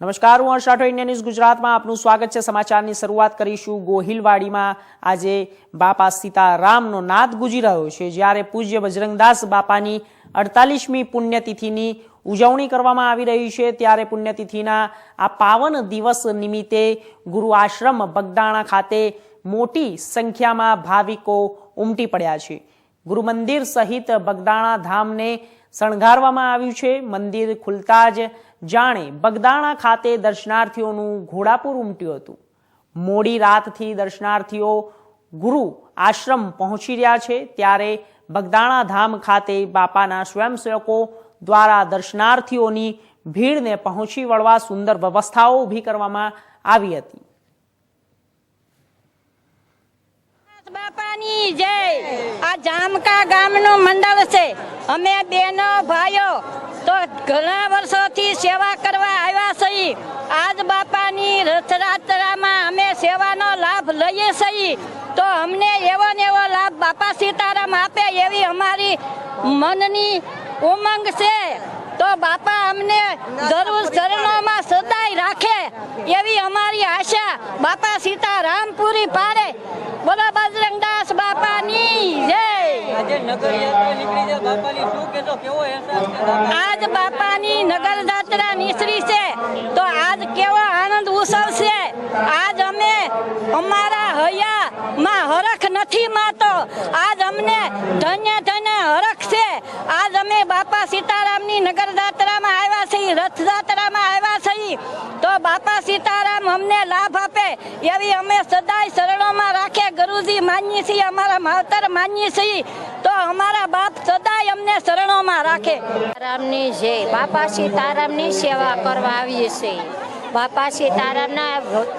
નમસ્કાર, હું હર્ષ Rathod, India news ગુજરાતમાં આપનું સ્વાગત છે। સમાચારની શરૂઆત કરીશું ગોહિલવાડીમાં આજે બાપા સીતારામનો નાદ ગુંજી રહ્યો છે, જ્યારે પૂજ્ય બજરંગદાસ બાપાની 48મી પુણ્યતિથિની ઉજવણી કરવામાં આવી રહી છે। ત્યારે પુણ્યતિથિના આ પાવન દિવસ નિમિત્તે ગુરુ આશ્રમ બગદાણા ખાતે મોટી સંખ્યામાં ભાવિકો ઉમટી પડ્યા છે। ગુરુ મંદિર સહિત બગદાણા ધામને શણગારવામાં આવ્યું છે। મંદિર ખુલતા જ જાણે બગદાણા ખાતે દર્શનાર્થીઓનું ઘોડાપુર ઉમટ્યું હતું। મોડી રાતથી દર્શનાર્થીઓ ગુરુ આશ્રમ પહોંચી રહ્યા છે, ત્યારે બગદાણા ધામ ખાતે બાપાના સ્વયંસેવકો દ્વારા દર્શનાર્થીઓની ભીડને પહોંચી વળવા સુંદર વ્યવસ્થાઓ ઊભી કરવામાં આવી હતી। બાપાની જય। આ જામકા ગામનું મંડળ છે। અમે બેનો ભાઈઓ તો ઘણા વર્ષોથી સેવા કરવા આવ્યા છીએ। આજ બાપાની રથયાત્રામાં અમે સેવાનો લાભ લઈએ છીએ, તો અમને એવો ને એવો લાભ બાપા સીતારામ આપે એવી અમારી મનની ઉમંગ છે। તો બાપા અમને જરૂર ચરણોમાં સદાય રાખે એવી અમારી આશા બાપા સીતારામ પૂરી પાડે। બોલો બજરંગદાસ બાપાની જય। આજ બાપાની નગર યાત્રા નીકળી છે, તો આજ કેવો આનંદ ઉત્સવ છે। આજ અમે અમારા હૈયામાં હરખ નથી માતો, આજ અમને ધન્ય ધન્ય હરખ છે। આજ અમે બાપા સીતારામની નગર યાત્રામાં આવ્યા છીએ, રથયાત્રામાં આવ્યા છીએ, તો બાપા સીતારામ અમને લાભ આપે એવી અમે સદાય શરણોમાં રાખે ગુરુજી માનીએ છીએ, અમારા માવતર માનીએ છીએ, તો અમારા બાપ સદાય અમને શરણોમાં રાખે। રામની જય। બાપા સીતારામની સેવા કરવા આવીએ છીએ। બાપા સીતારામના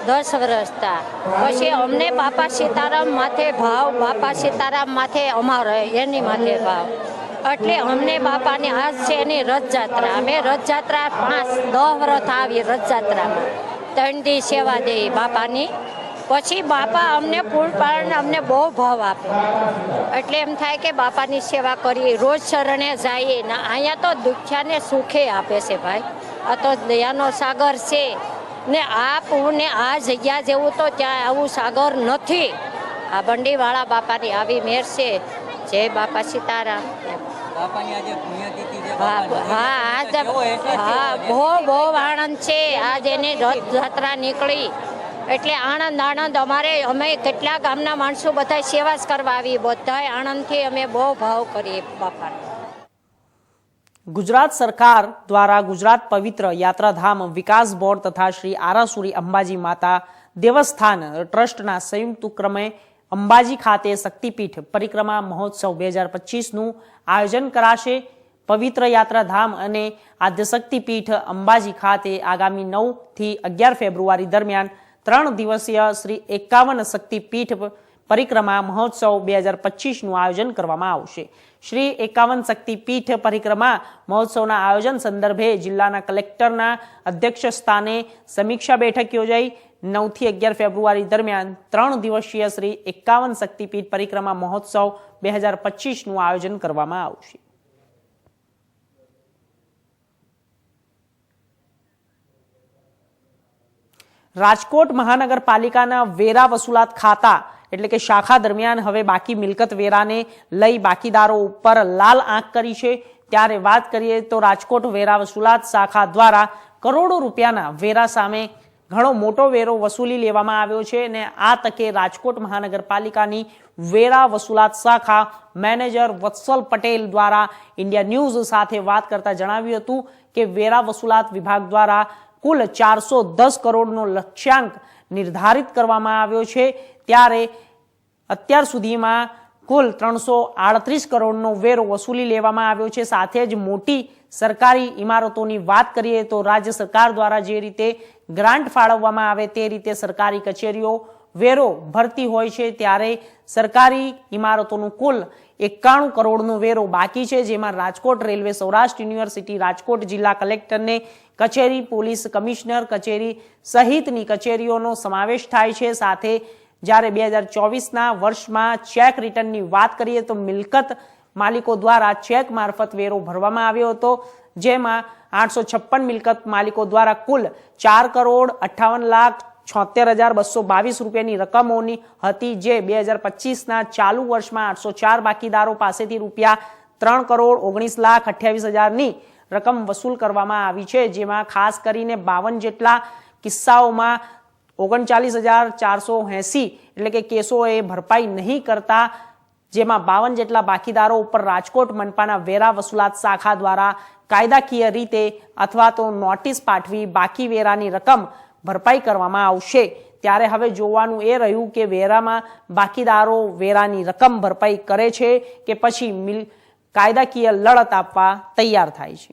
10 વર્ષ થયા, પછી અમને બાપા સીતારામ માથે ભાવ, બાપા સીતારામ માથે અમારે એની માથે ભાવ, એટલે અમને બાપાની આજ છે એની રથયાત્રા। અમે રથયાત્રા 5-10 વર્ષ આવી રથયાત્રામાં 3 દી સેવા દઈએ બાપાની, પછી બાપા અમને પૂળ પાડને અમને બહુ ભાવ આપે, એટલે એમ થાય કે બાપાની સેવા કરીએ, રોજ શરણે જઈએ ને અહીંયા તો દુખ્યાને સુખે આપે છે ભાઈ। આ તો દયાનો સાગર છે ને આ પૂને આ જગ્યા જેવું તો ત્યાં આવું સાગર નથી। આ બંડીવાળા બાપાની આવી મેર છે। જય બાપા સીતારામ। બહુ આનંદ છે। આજ એની રથયાત્રા નીકળી એટલે આનંદ અમારે, અમે કેટલા ગામના માણસો બધા સેવા જ કરવા આવી, બધા આનંદથી અમે બહુ ભાવ કરીએ બાપાને। ગુજરાત સરકાર દ્વારા ગુજરાત પવિત્ર યાત્રાધામ વિકાસ બોર્ડ તથા શ્રી આરાસુરી અંબાજી માતા દેવસ્થાન ટ્રસ્ટના સંયુક્ત ઉપક્રમે અંબાજી ખાતે શક્તિપીઠ પરિક્રમા મહોત્સવ 2025નું આયોજન કરાશે। પવિત્ર યાત્રાધામ અને આદ્ય શક્તિપીઠ અંબાજી ખાતે આગામી 9 થી 11 ફેબ્રુઆરી દરમિયાન 3 દિવસીય શ્રી 51 શક્તિપીઠ પરિક્રમા મહોત્સવ 2025નું આયોજન કરવામાં આવશે। શ્રી 51 શક્તિપીઠ પરિક્રમા મહોત્સવના આયોજન સંદર્ભે જિલ્લાના કલેક્ટરના અધ્યક્ષ સ્થાને સમીક્ષા બેઠક યોજાઈ। 9 થી 11 ફેબ્રુઆરી દરમિયાન 3 દિવસીય શ્રી 51 શક્તિપીઠ પરિક્રમા મહોત્સવ 2025નું આયોજન કરવામાં આવશે। રાજકોટ મહાનગરપાલિકાના વેરા વસૂલાત ખાતા એટલે કે શાખા દરમિયાન હવે બાકી મિલકત વેરાને લઈ બાકીદારો ઉપર લાલ આંખ કરી છે। ત્યારે વાત કરીએ તો રાજકોટ વેરા વસૂલાત શાખા દ્વારા કરોડો રૂપિયાના વેરા સામે ઘણો મોટો વેરો વસૂલી લેવામાં આવ્યો છે અને આ તકે રાજકોટ મહાનગરપાલિકાની વેરા વસૂલાત શાખા મેનેજર વત્સલ પટેલ દ્વારા ઇન્ડિયા ન્યૂઝ સાથે વાત કરતા જણાવ્યું હતું કે વેરા વસૂલાત વિભાગ દ્વારા કુલ 410 કરોડનો લક્ષ્યાંક નિર્ધારિત કરવામાં આવ્યો છે। ત્યારે અત્યાર સુધીમાં કુલ 338 કરોડનો વેરો વસૂલી લેવામાં આવ્યો છે। સાથે જ મોટી સરકારી ઇમારતોની વાત કરીએ તો રાજ્ય સરકાર દ્વારા જે રીતે ગ્રાન્ટ ફાળવવામાં આવે તે રીતે સરકારી કચેરીઓ વેરો ભરતી હોય છે, ત્યારે સરકારી ઇમારતોનું કુલ 91 કરોડનો વેરો બાકી છે, જેમાં રાજકોટ રેલવે, સૌરાષ્ટ્ર યુનિવર્સિટી, રાજકોટ જિલ્લા કલેક્ટરને કચેરી, પોલીસ કમિશનર કચેરી સહિતની કચેરીઓનો સમાવેશ થાય છે। સાથે જ્યારે 2024ના વર્ષમાં ચેક રિટર્નની વાત કરીએ તો મિલકત માલિકો દ્વારા ચેક મારફત વેરો ભરવામાં આવ્યો હતો, જેમાં 856 મિલકત માલિકો દ્વારા કુલ 4,58,76,222 રૂપિયાની રકમોની હતી, જે 2025ના ચાલુ વર્ષમાં 804 બાકીદારો પાસેથી રૂપિયા 3,19,28,000ની રકમ વસૂલ કરવામાં આવી છે, જેમાં ખાસ કરીને 52 જેટલા કિસ્સાઓમાં 39,480 એટલે કે કેસોએ ભરપાઈ નહીં કરતા, જેમાં 52 જેટલા બાકીદારો ઉપર રાજકોટ મનપાના વેરા વસૂલાત શાખા દ્વારા કાયદાકીય રીતે અથવા તો નોટિસ પાઠવી બાકી વેરાની રકમ ભરપાઈ કરવામાં આવશે। ત્યારે હવે જોવાનું એ રહ્યું કે વેરામાં બાકીદારો વેરાની રકમ ભરપાઈ કરે છે કે પછી કાયદાકીય લડત આપવા તૈયાર થાય છે।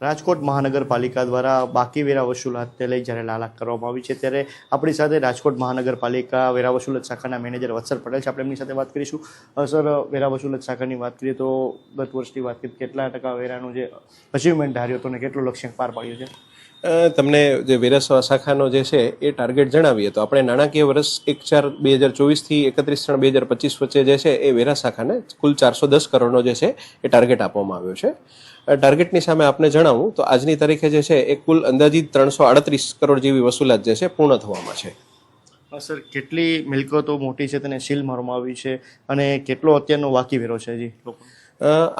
રાજકોટ મહાનગરપાલિકા દ્વારા બાકી વેરા વસૂલાતને લઈ જ્યારે લાલાક કરવામાં આવી છે, ત્યારે આપણી સાથે રાજકોટ મહાનગરપાલિકા વેરા વસૂલાત શાખાના મેનેજર વત્સલ પટેલ છે। આપણે એમની સાથે વાત કરીશું। સર, વેરા વસૂલાત શાખાની વાત કરીએ તો ગત વર્ષની વાત કરીએ કેટલા ટકા વેરાનું જે અચીવમેન્ટ ધાર્યો હતો અને કેટલું લક્ષ્યાંક પાર પાડ્યું છે? તમને જે વેરા શાખાનો જે છે એ ટાર્ગેટ જણાવીએ તો આપણે નાણાકીય વર્ષ 1/4/2024 થી 31/3/2025 વચ્ચે જે છે એ વેરા શાખાને કુલ 410 કરોડનો જે છે એ ટાર્ગેટ આપવામાં આવ્યો છે। ટાર્ગેટની સામે આપને જણાવું તો આજની તારીખે જે છે એ કુલ અંદાજિત 338 કરોડ જેવી વસૂલાત જે છે પૂર્ણ થવામાં છે। સર, કેટલી મિલકતો મોટી છે તેને સીલ મારવામાં આવી છે અને કેટલો અત્યારનો બાકી વેરો છે હજી લોકો?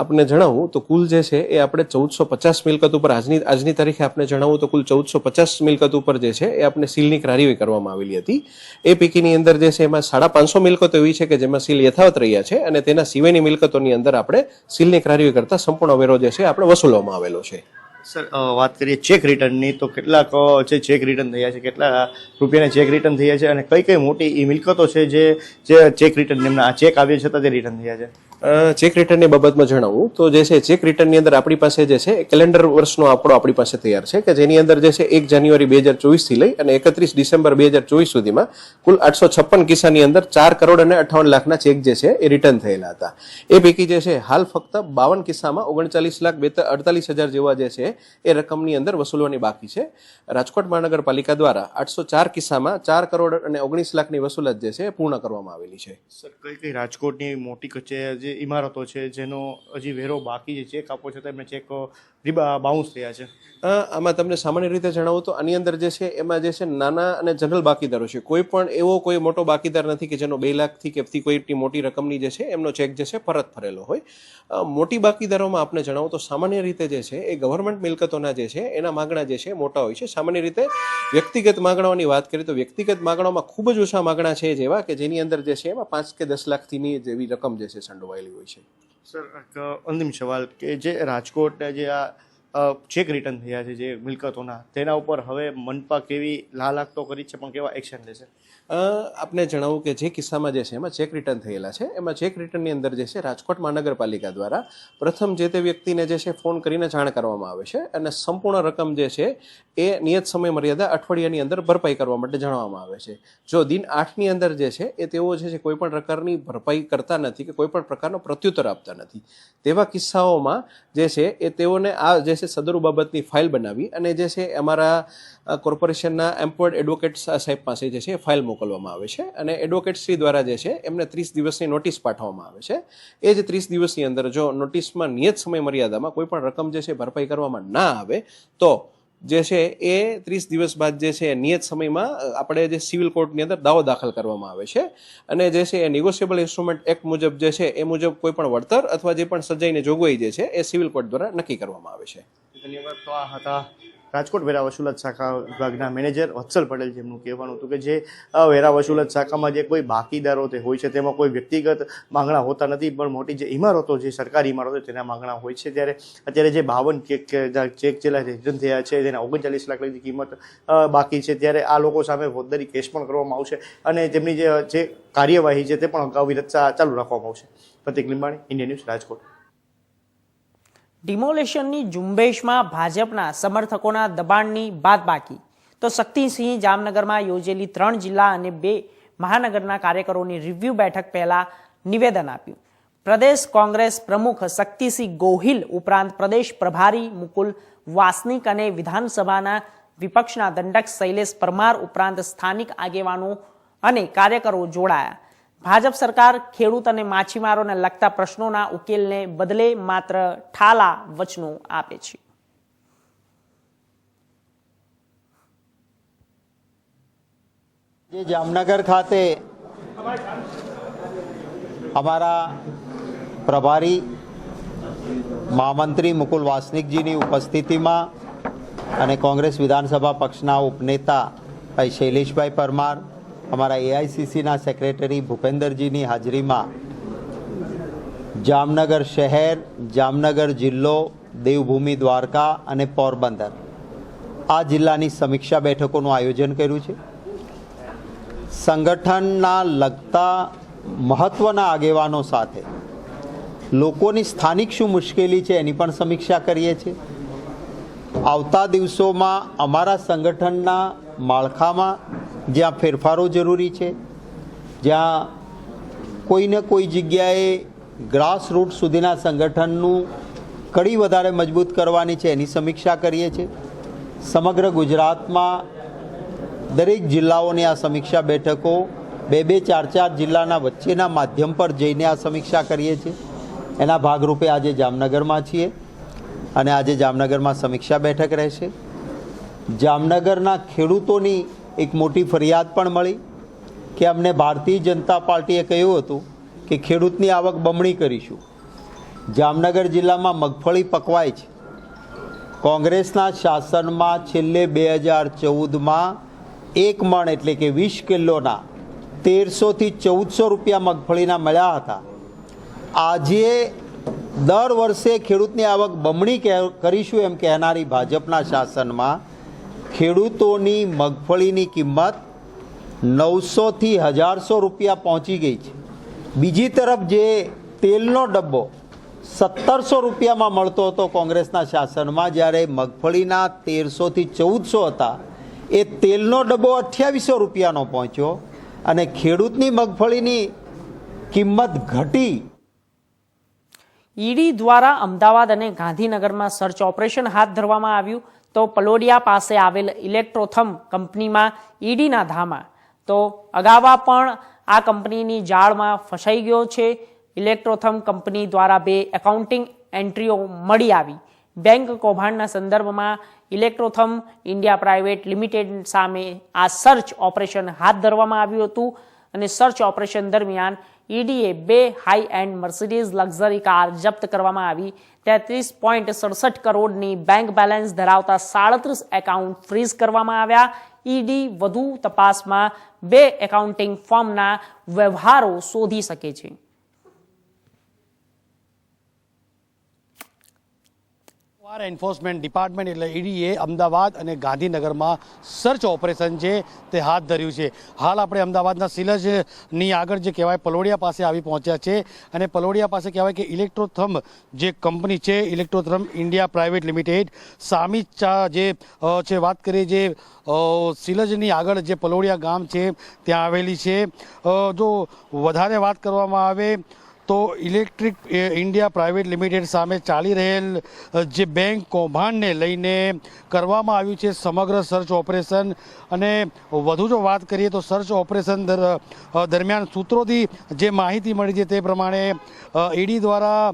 આપને જણાવું તો કુલ જે છે એ આપણે 1450 મિલકત ઉપર આજની તારીખે આપને જણાવું તો કુલ 1450 મિલકત ઉપર જે છે એ આપણે સીલની કાર્યવાહી કરવામાં આવેલી હતી। એ પૈકીની અંદર જે છે એમાં 550 મિલકતો એવી છે કે જેમાં સીલ યથાવત રહ્યા છે અને તેના સિવાયની મિલકતોની અંદર આપણે સીલની કાર્યવાહી કરતા સંપૂર્ણ વેરો જે છે આપણે વસૂલવામાં આવેલો છે। સર, વાત કરીએ ચેક રિટર્નની તો કેટલાક જે ચેક રિટર્ન થયા છે, કેટલા રૂપિયાના ચેક રિટર્ન થયા છે અને કઈ કઈ મોટી એ મિલકતો છે જે ચેક રિટર્ન એમના ચેક આવ્યા છતાં જે રિટર્ન થયા છે? ચેક રિટર્નની બાબતમાં જણાવું તો જે છે ચેક રિટર્નની અંદર આપણી પાસે જે છે કેલેન્ડર વર્ષનો આંકડો આપણી પાસે તૈયાર છે કે જેની અંદર જે છે 1 જાન્યુઆરી 2024 થી લઈ અને 31 ડિસેમ્બર 2024 સુધીમાં કુલ 856 કિસ્સાની અંદર 4,58 લાખના ચેક જે છે એ રિટર્ન થયેલા હતા। એ પૈકી જે છે હાલ ફક્ત 52 કિસ્સામાં 39,48,000 જેવા જે છે એ રકમની અંદર વસૂલવાની બાકી છે। રાજકોટ મહાનગરપાલિકા દ્વારા 804 કિસ્સામાં 4,19 લાખની વસૂલાત જે છે એ પૂર્ણ કરવામાં આવેલી છે। સર, કઈ રાજકોટની મોટી કચેરી જે ઇમારતો છે જેનો હજી વેરો બાકી છે, ચેક આપો છો તો એમને ચેક બાઉન્સ થયા છે? આમાં તમને સામાન્ય રીતે જણાવું તો આની અંદર જે છે એમાં જે છે નાના અને જનરલ બાકીદારો છે, કોઈ પણ એવો કોઈ મોટો બાકીદાર નથી કે જેનો 2 લાખથી કે કોઈ મોટી રકમની જે છે એમનો ચેક જે છે પરત ફરેલો હોય। મોટી બાકીદારોમાં આપણે જણાવું તો સામાન્ય રીતે જે છે એ ગવર્મેન્ટ મિલકતોના જે છે એના માગણા જે છે મોટા હોય છે। સામાન્ય રીતે વ્યક્તિગત માગણાઓની વાત કરીએ તો વ્યક્તિગત માગણાઓમાં ખૂબ જ ઓછા માગણા છે જેવા કે જેની અંદર જે છે એમાં 5 કે 10 લાખથી જેવી રકમ જે છે સંડોવાયેલી હોય છે। સર, એક અંતિમ સવાલ કે જે રાજકોટના જે આ ચેક રિટર્ન થયા છે જે મિલકતોના, તેના ઉપર હવે મનપા કેવી લાલાક તો કરી છે પણ કેવા એક્શન લેશે? આપને જણાવું કે જે કિસ્સામાં જે છે એમાં ચેક રિટર્ન થયેલા છે એમાં ચેક રિટર્નની અંદર જે છે રાજકોટ મહાનગરપાલિકા દ્વારા પ્રથમ જે તે વ્યક્તિને જે છે ફોન કરીને જાણ કરવામાં આવે છે અને સંપૂર્ણ રકમ જે છે એ નિયત સમય મર્યાદા અઠવાડિયાની અંદર ભરપાઈ કરવા માટે જણાવવામાં આવે છે। જો દિન 8ની અંદર જે છે એ તેઓ જે છે કોઈ પણ પ્રકારની ભરપાઈ કરતા નથી કે કોઈ પણ પ્રકારનો પ્રત્યુત્તર આપતા નથી, તેવા કિસ્સાઓમાં જે છે એ તેઓને આ જે છે સદરુ બાબતની ફાઇલ બનાવી અને જે છે અમારા કોર્પોરેશનના એમ્પ્લોયડ એડવોકેટ સાહેબ પાસે જે છે ફાઇલ મોકલવામાં આવે છે અને એડવોકેટશ્રી દ્વારા જે છે એમને 30 દિવસની નોટિસ પાઠવવામાં આવે છે। એ જ 30 દિવસની અંદર જો નોટિસમાં નિયત સમય મર્યાદામાં કોઈ પણ રકમ જે છે ભરપાઈ કરવામાં ના આવે તો જે છે એ 30 દિવસ બાદ જે છે નિયત સમયમાં આપણે જે સિવિલ કોર્ટની અંદર દાવો દાખલ કરવામાં આવે છે અને જે છે એ નેગોશિયેબલ ઇન્સ્ટ્રુમેન્ટ એક્ટ મુજબ જે છે એ મુજબ કોઈ પણ વળતર અથવા જે પણ સજાઈને જોગવાઈ જે છે એ સિવિલ કોર્ટ દ્વારા નક્કી કરવામાં આવે છે। ધન્યવાદ। તો આ હતા રાજકોટ વેરા વસૂલાત શાખા વિભાગના મેનેજર વત્સલ પટેલ, જેમનું કહેવાનું હતું કે જે વેરા વસૂલાત શાખામાં જે કોઈ બાકીદારો તે હોય છે તેમાં કોઈ વ્યક્તિગત માંગણા હોતા નથી, પણ મોટી જે ઇમારતો જે સરકારી ઇમારતો તેના માંગણા હોય છે। ત્યારે અત્યારે જે 52 ચેક જેલા રિટર્ન થયા છે તેના 39 લાખ ની કિંમત બાકી છે, ત્યારે આ લોકો સામે ફોજદારી કેસ પણ કરવામાં આવશે અને તેમની જે કાર્યવાહી છે તે પણ અગાઉ ચાલુ રાખવામાં આવશે। પ્રતિક લીંબાણી, ઇન્ડિયા ન્યૂઝ, રાજકોટ। ડિમોલેશનની ઝુંબેશમાં ભાજપના સમર્થકોના દબાણની બાદબાકી તો શક્તિસિંહ જામનગરમાં યોજેલી 3 જિલ્લા અને 2 મહાનગરના કાર્યકરોની રિવ્યુ બેઠક પહેલા નિવેદન આપ્યું। પ્રદેશ કોંગ્રેસ પ્રમુખ શક્તિસિંહ ગોહિલ ઉપરાંત પ્રદેશ પ્રભારી મુકુલ વાસનિક અને વિધાનસભાના વિપક્ષના દંડક શૈલેષ પરમાર ઉપરાંત સ્થાનિક આગેવાનો અને કાર્યકરો જોડાયા। ભાજપ સરકાર ખેડૂત અને માછીમારોને લગતા પ્રશ્નોના ઉકેલને બદલે માત્ર ઠાલા વચનો આપે છે. જામનગર ખાતે અમારા પ્રભારી મહામંત્રી મુકુલ વાસનિકજીની ઉપસ્થિતિમાં અને કોંગ્રેસ વિધાનસભા પક્ષના ઉપનેતા ભાઈ શૈલેષભાઈ પરમાર, અમારા એઆઈસીસીના સેક્રેટરી ભૂપેન્દ્રજીની હાજરીમાં જામનગર શહેર, જામનગર જિલ્લો, દેવભૂમિ દ્વારકા અને પોરબંદર આ જિલ્લાની સમીક્ષા બેઠકોનું આયોજન કર્યું છે. સંગઠનના લગતા મહત્ત્વના આગેવાનો સાથે લોકોની સ્થાનિક શું મુશ્કેલી છે એની પણ સમીક્ષા કરીએ છીએ. આવતા દિવસોમાં અમારા સંગઠનના માળખામાં જ્યાં ફેરફારો જરૂરી છે, જ્યાં કોઈને કોઈ જગ્યાએ ગ્રાસરૂટ સુધીના સંગઠનનું કડી વધારે મજબૂત કરવાની છે એની સમીક્ષા કરીએ છીએ. સમગ્ર ગુજરાતમાં દરેક જિલ્લાઓની આ સમીક્ષા બેઠકો 2-4 જિલ્લાના વચ્ચેના માધ્યમ પર જઈને આ સમીક્ષા કરીએ છીએ. એના ભાગરૂપે આજે જામનગરમાં છીએ અને આજે જામનગરમાં સમીક્ષા બેઠક રહેશે. જામનગરના ખેડૂતોની એક મોટી ફરિયાદ પણ મળી કે અમને ભારતીય જનતા પાર્ટીએ કહ્યું હતું કે ખેડૂતની આવક બમણી કરીશું. જામનગર જિલ્લામાં મગફળી પકવાય છે. કોંગ્રેસના શાસનમાં છેલ્લે 2014માં 1 મણ એટલે કે 20 કિલોના 1300 થી 1400 રૂપિયા મગફળીના મળ્યા હતા. આજે દર વર્ષે ખેડૂતની આવક બમણી કરીશું એમ કહેનારી ભાજપના શાસનમાં ખેડૂતોની મગફળીની કિંમત 900 થી 1100 રૂપિયા પહોંચી ગઈ છે. બીજી તરફ જે તેલનો ડબ્બો 1700 રૂપિયામાં મળતો હતો કોંગ્રેસના શાસનમાં, જ્યારે મગફળીના 1300 થી 1400 હતા, એ તેલનો ડબ્બો 2800 રૂપિયાનો પહોંચ્યો અને ખેડૂતની મગફળીની કિંમત ઘટી. ઈડી દ્વારા અમદાવાદ અને ગાંધીનગરમાં સર્ચ ઓપરેશન હાથ ધરવામાં આવ્યું. તો પલોડિયા પાસે આવેલ ઇલેક્ટ્રોથમ કંપનીમાં ઈડીના ધામા. તો અગાઉ પણ આ કંપનીની જાળમાં ફસાઈ ગયો છે. ઇલેક્ટ્રોથમ કંપની દ્વારા 2 એકાઉન્ટિંગ એન્ટ્રીઓ મળી આવી. બેંક કૌભાંડના સંદર્ભમાં ઇલેક્ટ્રોથમ ઇન્ડિયા પ્રાઇવેટ લિમિટેડ સામે આ સર્ચ ઓપરેશન હાથ ધરવામાં આવ્યું હતું અને સર્ચ ઓપરેશન દરમિયાન ઈડીએ 2 high and Mercedes luxury car જપ્ત કરવામાં આવી. 33.67 કરોડની બેંક બેલેન્સ ધરાવતા 37 એકાઉન્ટ ફ્રીઝ કરવામાં આવ્યા. ઈડી વધુ તપાસમાં 2 એકાઉન્ટિંગ ફર્મના વ્યવહારો શોધી શકે છે. એન્ફોર્સમેન્ટ ડિપાર્ટમેન્ટ એટલે ઈડીએ અમદાવાદ અને ગાંધીનગરમાં સર્ચ ઓપરેશન છે તે હાથ ધર્યું છે. હાલ આપણે અમદાવાદના સિલજની આગળ જે કહેવાય પલોડિયા પાસે આવી પહોંચ્યા છે અને પલોડિયા પાસે કહેવાય કે ઇલેક્ટ્રોથમ જે કંપની છે, ઇલેક્ટ્રોથમ ઇન્ડિયા પ્રાઇવેટ લિમિટેડ સામી જે છે વાત કરીએ જે સિલજની આગળ જે પલોડિયા ગામ છે ત્યાં આવેલી છે. જો વધારે વાત કરવામાં આવે તો ઇલેક્ટ્રિક ઇન્ડિયા પ્રાઇવેટ લિમિટેડ સામે ચાલી રહેલ જે બેંક કૌભાંડને લઈને કરવામાં આવ્યું છે સમગ્ર સર્ચ ઓપરેશન. અને વધુ જો વાત કરીએ તો સર્ચ ઓપરેશન દરમિયાન સૂત્રોથી જે માહિતી મળી છે તે પ્રમાણે ઈડી દ્વારા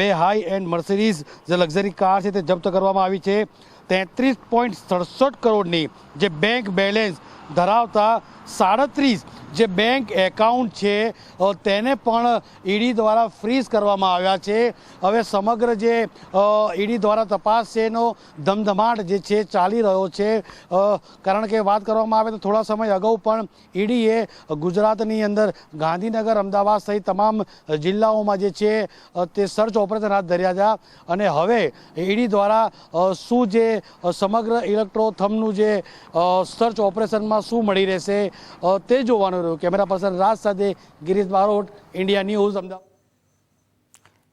2 હાઈ એન્ડ મર્સિડીઝ જે લક્ઝરી કાર છે તે જપ્ત કરવામાં આવી છે. 33.67 કરોડની જે બેંક બેલેન્સ ધરાવતા 37 જે બેંક એકાઉન્ટ છે તેને પણ ઈડી દ્વારા ફ્રીઝ કરવામાં આવ્યા છે. હવે સમગ્ર જે ઈડી દ્વારા તપાસ છે એનો ધમધમાટ જે છે ચાલી રહ્યો છે. કારણ કે વાત કરવામાં આવે તો થોડા સમય અગાઉ પણ ઈડીએ ગુજરાતની અંદર ગાંધીનગર, અમદાવાદ સહિત તમામ જિલ્લાઓમાં જે છે તે સર્ચ ઓપરેશન હાથ ધર્યા હતા. અને હવે ઈડી દ્વારા શું જે સમગ્ર ઇલેક્ટ્રોથમનું જે સર્ચ ઓપરેશનમાં શું મળી રહેશે તે જોવાનું રહ્યું. કેમેરા પર્સન રાજ સાથે ગિરીશ બારોટ, ઇન્ડિયા ન્યૂઝ, અમદાવાદ.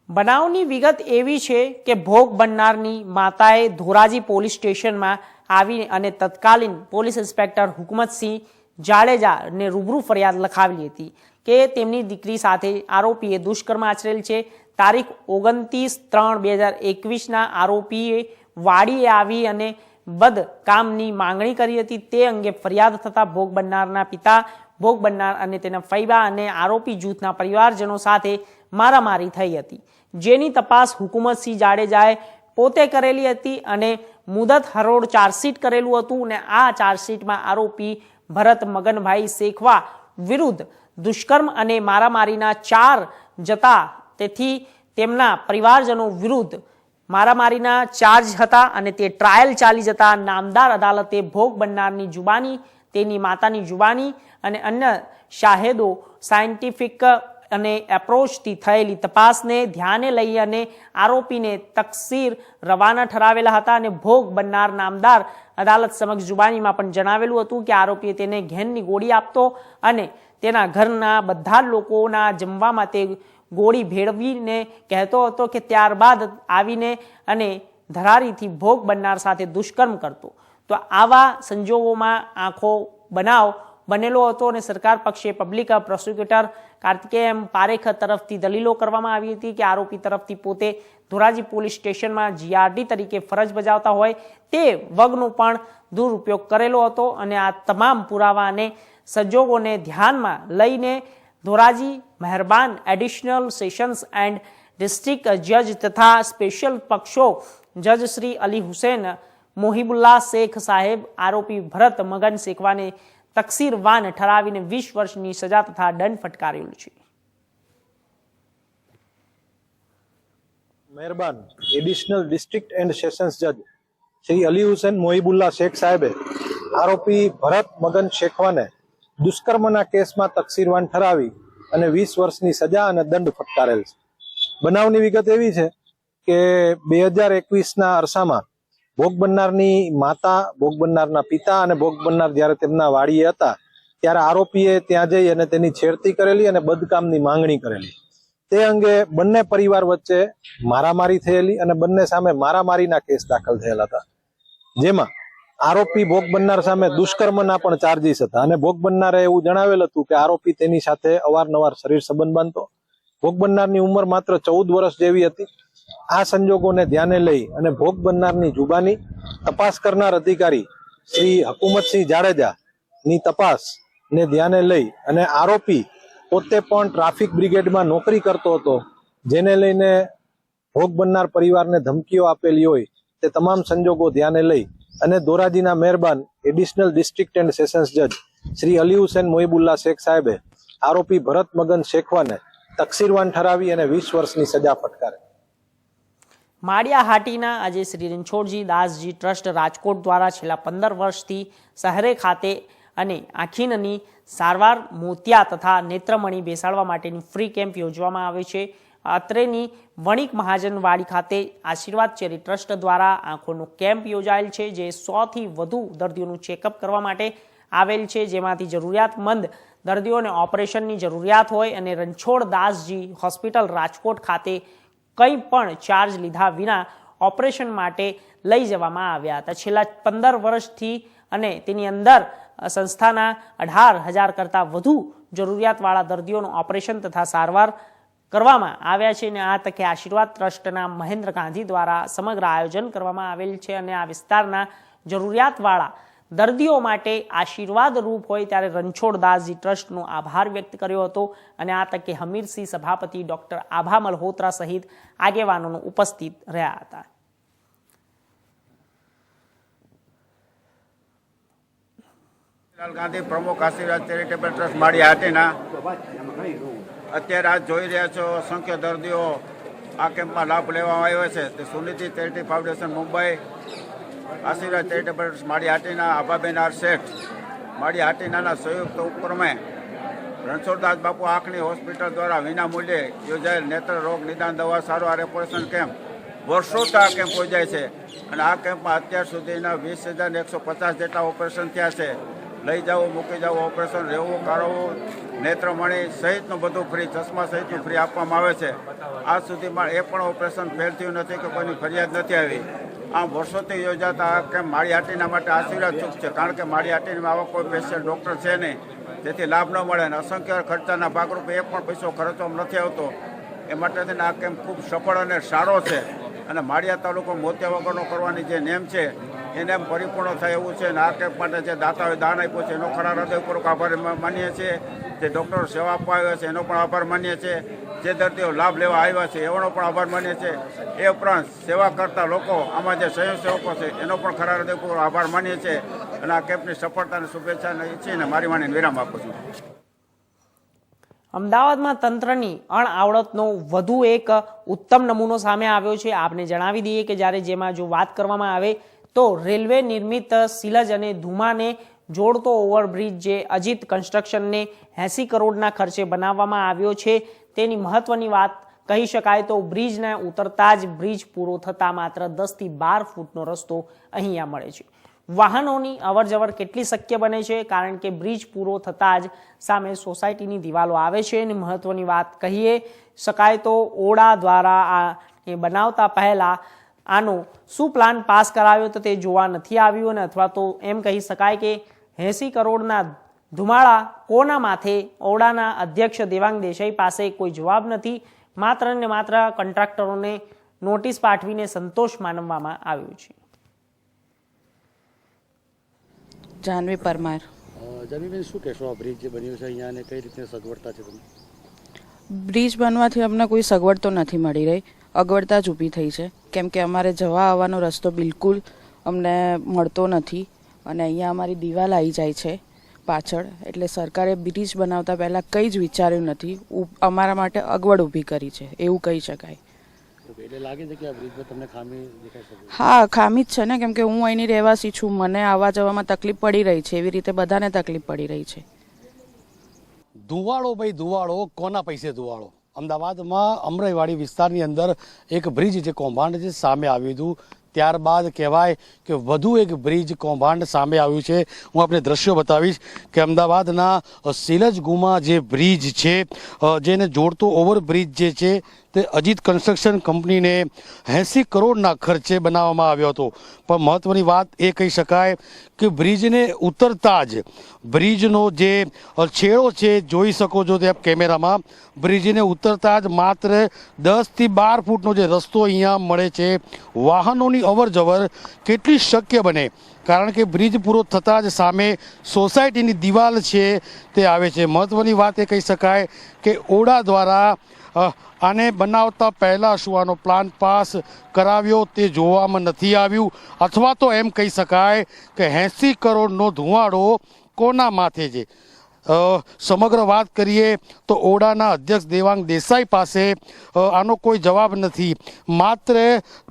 બનાવની વિગત એવી છે કે ભોગ બનનારની માતાએ ધોરાજી પોલીસ સ્ટેશનમાં આવી અને તત્કાલીન પોલીસ ઇન્સ્પેક્ટર હુકમતસિંહ જાડેજાને રૂબરૂ ફરિયાદ લખાવેલી હતી કે તેમની દીકરી સાથે આરોપીએ દુષ્કર્મ આચરેલ છે. તારીખ 29/3/2021ના આરોપીએ વાડીએ આવી અને બદકામની માંગણી કરી હતી. તે અંગે ફરિયાદ થતા ભોગ બનનારના પિતા ભોગ બનનાર અને તેના ફૈબા અને આરોપી જૂથના પરિવારજનો સાથે મારામારી થઈ હતી, જેની તપાસ હુકુમતસિંહ જાડેજાએ પોતે કરેલી હતી અને મુદત હરોળ ચાર્જશીટ કરેલું હતું અને આ ચાર્જશીટમાં આરોપી ભરત મગનભાઈ શેખવા વિરુદ્ધ દુષ્કર્મ અને મારામારીના 4 જતા, તેથી તેમના પરિવારજનો વિરુદ્ધ મારામારીના ચાર્જ હતા અને તે ટ્રાયલ ચાલી જતા નામદાર અદાલતે ભોગ બનનારની જુબાની, તેની માતાની જુબાની અને અન્ય શાહેદો સાયન્ટિફિક અને એપ્રોચથી થયેલી તપાસને ધ્યાને લઈ અને આરોપીને તકસીર રવાના ઠરાવેલા હતા અને ભોગ બનનાર નામદાર અદાલત સમક્ષ જુબાનીમાં પણ જણાવેલું હતું કે આરોપીએ તેને ઘેનની ગોળી આપતો અને તેના ઘરના બધા લોકોના જમવામાં તે ગોળી ભેળવીને કહેતો હતો કે ત્યારબાદ આવીને અને ધરારીથી ભોગ બનનાર સાથે દુષ્કર્મ કરતો. તો આવા સંજોગોમાં આખો બનાવ બનેલો હતો અને સરકાર પક્ષે પબ્લિક પ્રોસિક્યુટર કાર્તિકેય એમ પારેખ તરફથી દલીલો કરવામાં આવી હતી કે આરોપી તરફથી પોતે ધોરાજી પોલીસ સ્ટેશનમાં જીઆરડી તરીકે ફરજ બજાવતા હોય તે વગનો પણ દુરુપયોગ કરેલો હતો અને આ તમામ પુરાવા અને સંજોગોને ધ્યાનમાં લઈને ધોરાજી મહેરબાન એડિશનલ સેશન્સ એન્ડ ડિસ્ટ્રિક્ટ જજ તથા સ્પેશિયલ પક્ષો જજ શ્રી અલી હુસેન મોહિબુલ્લા શેખ સાહેબ આરોપી ભરત મગન શેખવાને તકસીરવાન ઠરાવીને 20 વર્ષની સજા તથા દંડ ફટકારેલું છે. મહેરબાન એડિશનલ ડિસ્ટ્રિક્ટ એન્ડ સેશન્સ જજ શ્રી અલી હુસેન મોહિબુલ્લા શેખ સાહેબે આરોપી ભરત મગન શેખવાને દુષ્કર્મના કેસમાં તકસીરવાન ઠરાવી અને 20 વર્ષની સજા અને દંડ ફટકારેલ છે. બનાવની વિગત એવી છે કે 2021ના અરસામાં ભોગ બનનારની માતા, ભોગ બનનારના પિતા અને ભોગ બનનાર જ્યારે તેમના વાડીએ હતા ત્યારે આરોપીએ ત્યાં જઈ અને તેની છેડતી કરેલી અને બદકામની માંગણી કરેલી. તે અંગે બંને પરિવાર વચ્ચે મારામારી થયેલી અને બંને સામે મારામારીના કેસ દાખલ થયેલા હતા, જેમાં આરોપી ભોગ બનનાર સામે દુષ્કર્મના પણ ચાર્જીસ હતા અને ભોગ બનનારે એવું જણાવેલ હતું કે આરોપી તેની સાથે અવારનવાર શરીર સંબંધ બાંધતો. ભોગ બનનારની ઉંમર માત્ર 14 વર્ષ જેવી હતી. આ સંજોગોને ધ્યાને લઈ અને ભોગ બનનારની જુબાની તપાસ કરનાર અધિકારી શ્રી હુકુમતસિંહ જાડેજાની તપાસને ધ્યાને લઈ અને આરોપી પોતે પણ ટ્રાફિક બ્રિગેડમાં નોકરી કરતો હતો, જેને લઈને ભોગ બનનાર પરિવારને ધમકીઓ આપેલી હોય તે તમામ સંજોગો ધ્યાને લઈ અને ધોરાજીના મહેરબાન એડિશનલ ડિસ્ટ્રિક્ટ એન્ડ સેશન્સ જજ શ્રી અલી હુસેન મોહિબુલ્લા શેખ સાહેબે આરોપી ભરત મગન શેખવાને તકસીરવાન ઠરાવી અને 20 વર્ષની સજા ફટકારે. માળિયા હાટીના આજે શ્રી રણછોડજી દાસજી ટ્રસ્ટ રાજકોટ દ્વારા છેલ્લા 15 વર્ષથી શહેરે ખાતે અને આંખીનની સારવાર, મોતિયા તથા નેત્રમણી બેસાડવા માટેની ફ્રી કેમ્પ યોજવામાં આવે છે. અત્રેની વણિક મહાજનવાડી ખાતે આશીર્વાદ ચેરી ટ્રસ્ટ દ્વારા આંખોનો કેમ્પ યોજાયેલ છે, જે 100થી વધુ દર્દીઓનું ચેકઅપ કરવા માટે આવેલ છે, જેમાંથી જરૂરિયાતમંદ દર્દીઓને ઓપરેશનની જરૂરિયાત હોય અને રણછોડ દાસજી હોસ્પિટલ રાજકોટ ખાતે કંઈ પણ ચાર્જ લીધા વિના ઓપરેશન માટે લઈ જવામાં આવ્યા હતા. છેલ્લા 15 વર્ષથી અને તેની અંદર સંસ્થાના 18,000 કરતાં વધુ જરૂરિયાતવાળા દર્દીઓનું ઓપરેશન તથા સારવાર કરવામાં આવ્યા છે અને આ તકે આશીર્વાદ ટ્રસ્ટના મહેન્દ્ર ગાંધી દ્વારા સમગ્ર આયોજન કરવામાં આવેલ છે અને આ વિસ્તારના જરૂરિયાતવાળા દર્દીઓ માટે આશીર્વાદ રૂપ હોય ત્યારે રણછોડ દાસજી ટ્રસ્ટનો આભાર વ્યક્ત કર્યો હતો અને આ તકે હમીરસિંહ સભાપતિ, ડોક્ટર આભા મલ્હોત્રા સહિત આગેવાનોનો ઉપસ્થિત રહ્યા હતા. ગાંધી પ્રમુખ આશીર્વાદ ચેરિટેબલ ટ્રસ્ટ માળિયા હાટીના. અત્યારે આજ જોઈ રહ્યા છો અસંખ્ય દર્દીઓ આ કેમ્પમાં લાભ લેવામાં આવ્યો છે. તે સુનિધિ ચેરિટી ફાઉન્ડેશન મુંબઈ, આશીર્વાદ charitable trust Maliya Hatina, Abhaben R શેઠ માળિયા હાટીનાના સંયુક્ત ઉપક્રમે રણછોડદાસ બાપુ આંખની હોસ્પિટલ દ્વારા વિના મૂલ્યે યોજાયેલ નેત્ર રોગ નિદાન દવા સારવાર ઓપરેશન કેમ્પ વર્ષોથી આ કેમ્પ યોજાય છે અને આ કેમ્પમાં અત્યાર સુધીના 20,150 જેટલા ઓપરેશન થયા છે. લઈ જવું, મૂકી જવું ઓપરેશન, રહેવું, કાઢવું, નેત્રમણી સહિતનું બધું ફ્રી, ચશ્મા સહિતનું ફ્રી આપવામાં આવે છે. આજ સુધીમાં એ પણ ઓપરેશન ફેલ થયું નથી કે કોઈની ફરિયાદ નથી આવી. આમ વર્ષોથી યોજાતા આ કેમ્પ માળિયા હાટીના માટે આશીર્વાદ ચૂક છે, કારણ કે માળિયા હાટીમાં આવા કોઈ સ્પેશિયલ ડૉક્ટર છે નહીં, તેથી લાભ ન મળે અને અસંખ્ય ખર્ચાના ભાગરૂપે એક પણ પૈસો ખર્ચવામાં નથી આવતો. એ માટે થઈને આ કેમ્પ ખૂબ સફળ અને સારો છે અને માળિયા તાલુકો મોતિયા વગરનો કરવાની જે નેમ છે એને એમ પરિપૂર્ણ થાય એવું છે. અને આ કેમ્પ માટે જે દાતાઓએ દાન આપ્યું છે એનો ખરા હૃદયપૂર્વક આભાર માનીએ છીએ. જે ડૉક્ટરો સેવા આપવા આવ્યા છે એનો પણ આભાર માનીએ છીએ. જે દર્દીઓ લાભ લેવા આવ્યા છે એનો પણ આભાર માનીએ છીએ. એ ઉપરાંત સેવા કરતા લોકો, આમાં જે સ્વયંસેવકો છે એનો પણ ખરા હૃદયપૂર્વક આભાર માનીએ છીએ. અને આ કેમ્પની સફળતાની શુભેચ્છા ઈચ્છીને મારી વાણીને વિરામ આપું છું. અમદાવાદમાં તંત્રની અણઆવડતનો વધુ એક ઉત્તમ નમૂનો સામે આવ્યો છે. આપને જણાવી દઈએ કે જ્યારે જેમાં જો વાત કરવામાં આવે તો રેલવે નિર્મિત સિલજ અને ધુમાને જોડતો ઓવરબ્રિજ જે અજીત કન્સ્ટ્રક્શનને 80 કરોડના ખર્ચે બનાવવામાં આવ્યો છે તેની મહત્વની વાત કહી શકાય તો બ્રિજને ઉતરતા જ બ્રિજ પૂરો થતાં માત્ર 10 થી 12 ફૂટનો રસ્તો અહીંયા મળે છે. વાહનોની અવરજવર કેટલી શક્ય બને છે કારણ કે બ્રિજ પૂરો થતાં જ સામે સોસાયટીની દિવાલો આવે છે. અને મહત્વની વાત કહીએ શકાય તો ઓડા દ્વારા આ બનાવતા પહેલા આનો શું પ્લાન પાસ કરાવ્યો તો તે જોવા નથી આવ્યું. અને અથવા તો એમ કહી શકાય કે 80 કરોડના ધુમાડા કોના માથે? ઓડાના અધ્યક્ષ દેવાંગ દેસાઈ પાસે કોઈ જવાબ નથી. માત્ર ને માત્ર કોન્ટ્રાક્ટરોને નોટિસ પાઠવીને સંતોષ માનવામાં આવ્યો છે. જાનવી પરમાર. જાનવીબેન, શું કહેશો આ બ્રિજ જે બન્યો છે અહીંયા અને કઈ રીતની સગવડતા છે તમને? બ્રિજ બનવાથી અમને કોઈ સગવડ તો નથી મળી રહી, અગવડતા જ ઊભી થઈ છે. કેમ કે અમારે જવા આવવાનો રસ્તો બિલકુલ અમને મળતો નથી અને અહીંયા અમારી દિવાલ આવી જાય છે પાછળ. એટલે સરકારે બ્રિજ બનાવતા પહેલાં કંઈ જ વિચાર્યું નથી, અમારા માટે અગવડ ઊભી કરી છે એવું કહી શકાય. એટલે લાગે છે કે આ બ્રિજમાં તમને ખામી દેખાય છે? હા, ખામી જ છે ને, કેમ કે હું અહીંની રહેવાસી છું, મને આવવા જવામાં તકલીફ પડી રહી છે, એવી રીતે બધાને તકલીફ પડી રહી છે. ધુવાળો ભાઈ ધુવાળો, કોના પૈસે ધુવાળો? અમદાવાદમાં અમરાઈવાડી વિસ્તારની અંદર એક બ્રિજ જે કૌભાંડ છે સામે આવ્યું હતું. ત્યારબાદ કહેવાય કે વધુ એક બ્રિજ કૌભાંડ સામે આવ્યું છે. હું આપને દ્રશ્યો બતાવીશ કે અમદાવાદના સિલજગુમા જે બ્રિજ છે જેને જોડતો ઓવરબ્રિજ જે છે તે અજીત કન્સ્ટ્રક્શન કંપનીને 80 કરોડના ખર્ચે બનાવવામાં આવ્યો હતો. પણ મહત્વની વાત એ કહી શકાય કે બ્રિજને ઉતરતા જ બ્રિજનો જે છેડો છે જોઈ શકો છો તે કેમેરામાં, બ્રિજને ઉતરતા જ માત્ર 10 થી 12 ફૂટનો જે રસ્તો અહીંયા મળે છે. વાહનોની અવર જવર કેટલી શક્ય બને કારણ કે બ્રિજ પૂરો થતાં જ સામે સોસાયટીની દિવાલ છે તે આવે છે. મહત્વની વાત એ કહી શકાય કે ઓડા દ્વારા આને બનાવતા પહેલાં શું આનો પ્લાન પાસ કરાવ્યો તે જોવામાં નથી આવ્યું, અથવા તો એમ કહી શકાય કે 80 કરોડનો ધુવાડો કોના માથે છે. સમગ્ર વાત કરીએ તો ઓડાના અધ્યક્ષ દેવાંગ દેસાઈ પાસે આનો કોઈ જવાબ નથી. માત્ર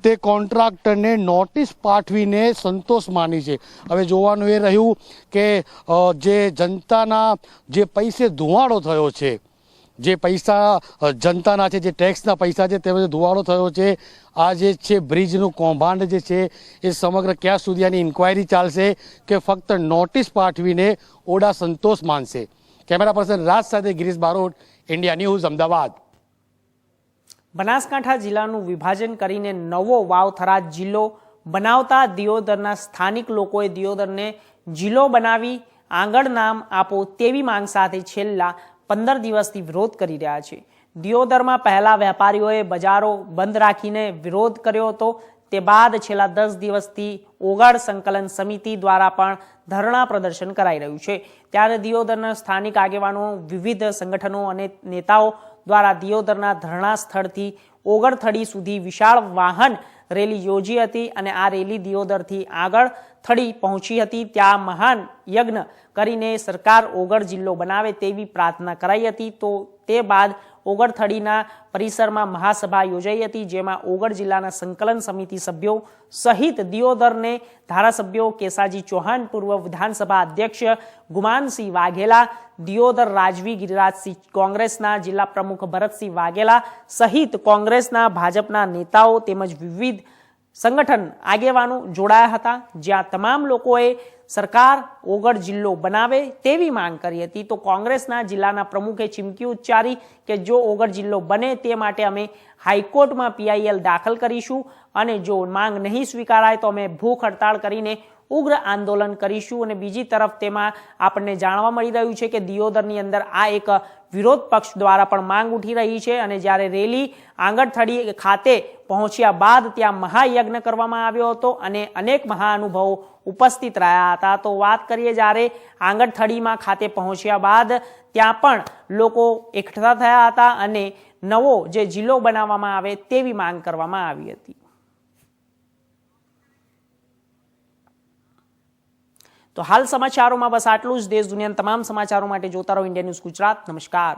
તે કોન્ટ્રાક્ટરને નોટિસ પાઠવીને સંતોષ માની છે. હવે જોવાનું એ રહ્યું કે જે જનતાના જે પૈસે ધુવાડો થયો છે, જે પૈસા જનતાના છે, જે ટેક્સના પૈસા છે તે બધો ધુવાડો થયો છે. આ જે છે બ્રિજનું કૌભાંડ જે છે એ સમગ્ર ક્યાં સુધી આની ઇન્ક્વાયરી ચાલશે કે ફક્ત નોટિસ પાઠવીને ઓડા સંતોષ માનશે? કેમેરા પર્સન રાજ સાથે ગિરીશ બારોટ, ઇન્ડિયા ન્યૂઝ, અમદાવાદ. બનાસકાંઠા જિલ્લાનું વિભાજન કરીને નવો વાવ-થરાદ જિલ્લો બનાવતા દિયોદરના સ્થાનિક લોકોએ દિયોદરને જિલ્લો બનાવી આંગળ નામ આપો તેવી માંગ સાથે છેલ્લા 15 દિવસથી વિરોધ કરી રહ્યા છે. દિયોદરમાં પહેલા વેપારીઓએ બજારો બંધ રાખીને વિરોધ કર્યો હતો. તે બાદ છેલ્લા 10 દિવસથી ઓગાળ સંકલન સમિતિ દ્વારા પણ ધરણા પ્રદર્શન કરાઈ રહ્યું છે. ત્યારે દિયોદરના સ્થાનિક આગેવાનો, વિવિધ સંગઠનો અને નેતાઓ દ્વારા દિયોદરના ધરણા સ્થળથી ઓગળથડી સુધી વિશાળ વાહન રેલી યોજી હતી અને આ રેલી દિયોદરથી આગળ થડી પહોંચી હતી. ત્યાં મહાન યજ્ઞ કરીને સરકાર ઓગળ જિલ્લો બનાવે તેવી પ્રાર્થના કરાઈ હતી. તો તે બાદ ઓગળથડીના પરિસરમાં મહાસભા યોજાઈ હતી, જેમાં ઓગળ જિલ્લાના સંકલન સમિતિ સભ્યો સહિત દિયોદરને ધારાસભ્યો કેસાજી ચૌહાણ, પૂર્વ વિધાનસભા અધ્યક્ષ ગુમાનસિંહ વાઘેલા, દિયોદર રાજવી ગિરિરાજસિંહ, કોંગ્રેસના જિલ્લા પ્રમુખ ભરતસિંહ વાઘેલા સહિત કોંગ્રેસના, ભાજપના નેતાઓ તેમજ વિવિધ સંગઠન આગેવાનો જોડાયા હતા. જ્યાં તમામ લોકોએ સરકાર ઓગળ જિલ્લો બનાવે તેવી માંગ કરી હતી. તો કોંગ્રેસના જિલ્લાના પ્રમુખે ચીમકી ઉચ્ચારી કે જો ઓગળ જિલ્લો બને તે માટે અમે હાઈકોર્ટમાં PIL દાખલ કરીશું અને જો માંગ નહીં સ્વીકારાય તો અમે ભૂખ હડતાળ કરીને ઉગ્ર આંદોલન કરીશું. અને બીજી તરફ તેમાં આપણને જાણવા મળી રહ્યું છે કે દિયોદરની અંદર આ એક વિરોધ પક્ષ દ્વારા પણ માંગ ઉઠી રહી છે. અને જ્યારે રેલી આંગણથડી ખાતે પહોંચ્યા બાદ ત્યાં મહાયજ્ઞ કરવામાં આવ્યો હતો અને અનેક મહાનુભાવો ઉપસ્થિત રહ્યા હતા. તો વાત કરીએ જ્યારે આંગણથડીમાં ખાતે પહોંચ્યા બાદ ત્યાં પણ લોકો એકઠા થયા હતા અને નવો જે જિલ્લો બનાવવામાં આવે તેવી માંગ કરવામાં આવી હતી. તો હાલ સમાચારોમાં બસ આટલું જ. દેશ દુનિયાના તમામ સમાચારો માટે જોતા રહો ઇન્ડિયા ન્યૂઝ ગુજરાત. નમસ્કાર.